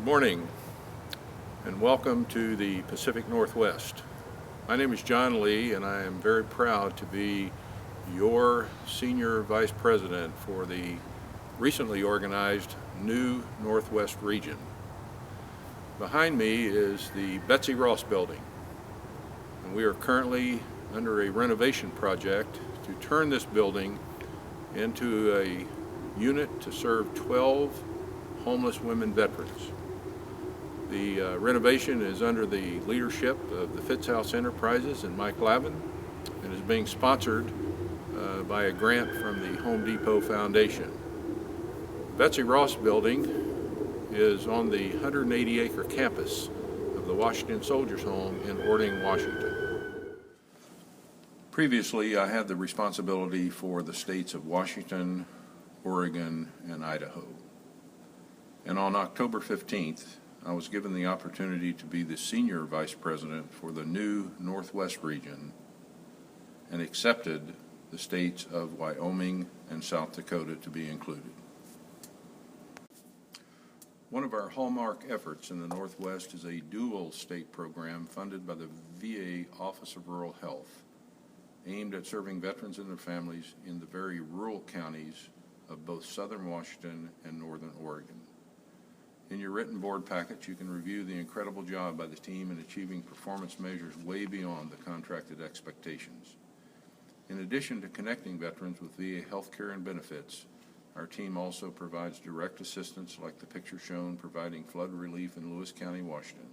Good morning and welcome to the Pacific Northwest. My name is John Lee and I am very proud to be your Senior Vice President for the recently organized New Northwest Region. Behind me is the Betsy Ross Building, and we are currently under a renovation project to turn this building into a unit to serve 12 homeless women veterans. The renovation is under the leadership of the Fitz House Enterprises and Mike Lavin, and is being sponsored by a grant from the Home Depot Foundation. Betsy Ross Building is on the 180-acre campus of the Washington Soldiers Home in Orting, Washington. Previously, I had the responsibility for the states of Washington, Oregon, and Idaho. And on October 15th, I was given the opportunity to be the Senior Vice President for the new Northwest region and accepted the states of Wyoming and South Dakota to be included. One of our hallmark efforts in the Northwest is a dual state program funded by the VA Office of Rural Health, aimed at serving veterans and their families in the very rural counties of both southern Washington and northern Oregon. In your written board package, you can review the incredible job by the team in achieving performance measures way beyond the contracted expectations. In addition to connecting veterans with VA healthcare and benefits, our team also provides direct assistance like the picture shown providing flood relief in Lewis County, Washington.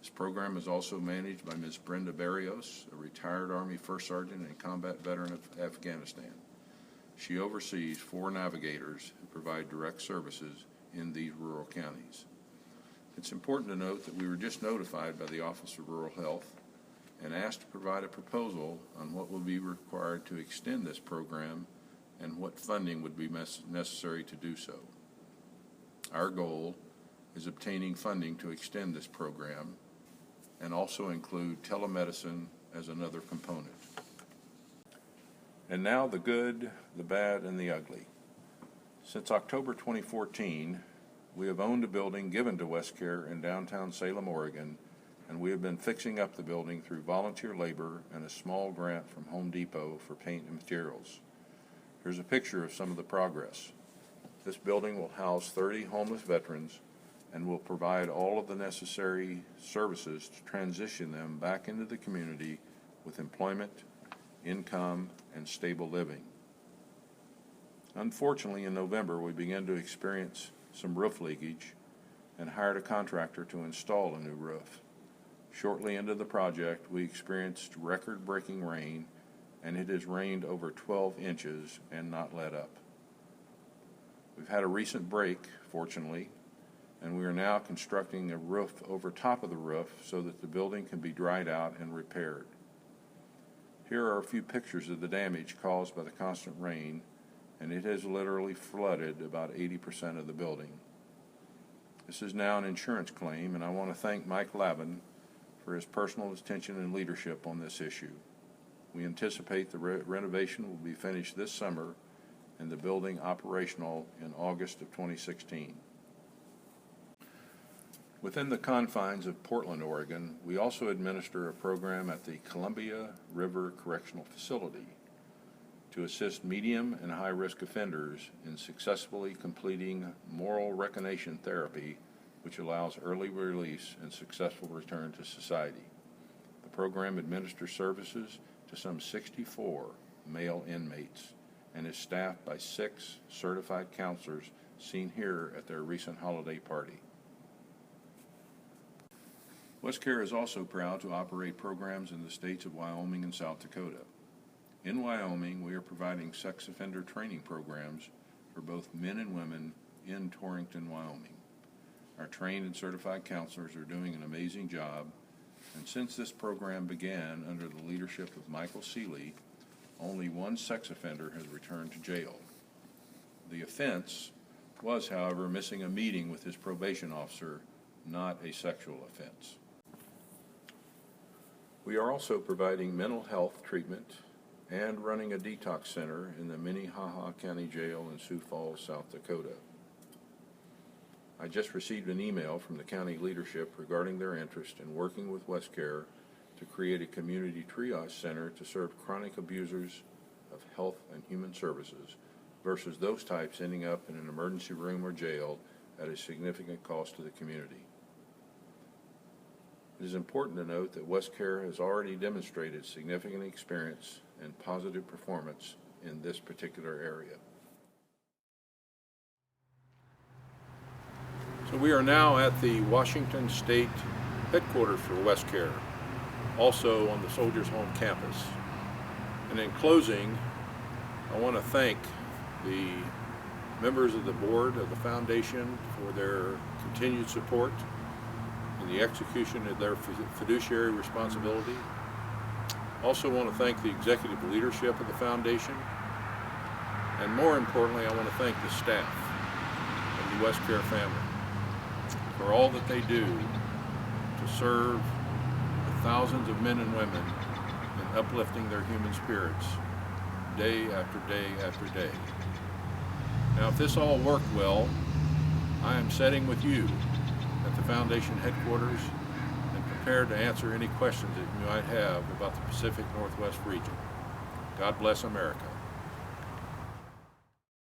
This program is also managed by Ms. Brenda Barrios, a retired Army First Sergeant and combat veteran of Afghanistan. She oversees 4 navigators who provide direct services in these rural counties. It's important to note that we were just notified by the Office of Rural Health and asked to provide a proposal on what will be required to extend this program and what funding would be necessary to do so. Our goal is obtaining funding to extend this program and also include telemedicine as another component. And now the good, the bad, and the ugly. Since October 2014, we have owned a building given to WestCare in downtown Salem, Oregon, and we have been fixing up the building through volunteer labor and a small grant from Home Depot for paint and materials. Here's a picture of some of the progress. This building will house 30 homeless veterans and will provide all of the necessary services to transition them back into the community with employment, income, and stable living. Unfortunately, in November, we began to experience some roof leakage and hired a contractor to install a new roof. Shortly into the project, we experienced record-breaking rain, and it has rained over 12 inches and not let up. We've had a recent break, fortunately, and we are now constructing a roof over top of the roof so that the building can be dried out and repaired. Here are a few pictures of the damage caused by the constant rain, and it has literally flooded about 80% of the building. This is now an insurance claim, and I want to thank Mike Lavin for his personal attention and leadership on this issue. We anticipate the renovation will be finished this summer and the building operational in August of 2016. Within the confines of Portland, Oregon, we also administer a program at the Columbia River Correctional Facility to assist medium and high-risk offenders in successfully completing moral recognition therapy, which allows early release and successful return to society. The program administers services to some 64 male inmates and is staffed by 6 certified counselors seen here at their recent holiday party. WestCare is also proud to operate programs in the states of Wyoming and South Dakota. In Wyoming, we are providing sex offender training programs for both men and women in Torrington, Wyoming. Our trained and certified counselors are doing an amazing job, and since this program began under the leadership of Michael Seeley, only 1 sex offender has returned to jail. The offense was, however, missing a meeting with his probation officer, not a sexual offense. We are also providing mental health treatment and running a detox center in the Minnehaha County Jail in Sioux Falls, South Dakota. I just received an email from the county leadership regarding their interest in working with WestCare to create a community triage center to serve chronic abusers of health and human services versus those types ending up in an emergency room or jail at a significant cost to the community. It is important to note that WestCare has already demonstrated significant experience and positive performance in this particular area. So we are now at the Washington State headquarters for WestCare, also on the Soldiers Home campus. And in closing, I want to thank the members of the board of the foundation for their continued support in the execution of their fiduciary responsibility. Also want to thank the executive leadership of the foundation, and more importantly, I want to thank the staff of the WestCare family for all that they do to serve the thousands of men and women in uplifting their human spirits day after day after day. Now, if this all worked well, I am sitting with you at the foundation headquarters and prepared to answer any questions that you might have about the Pacific Northwest region. God bless America.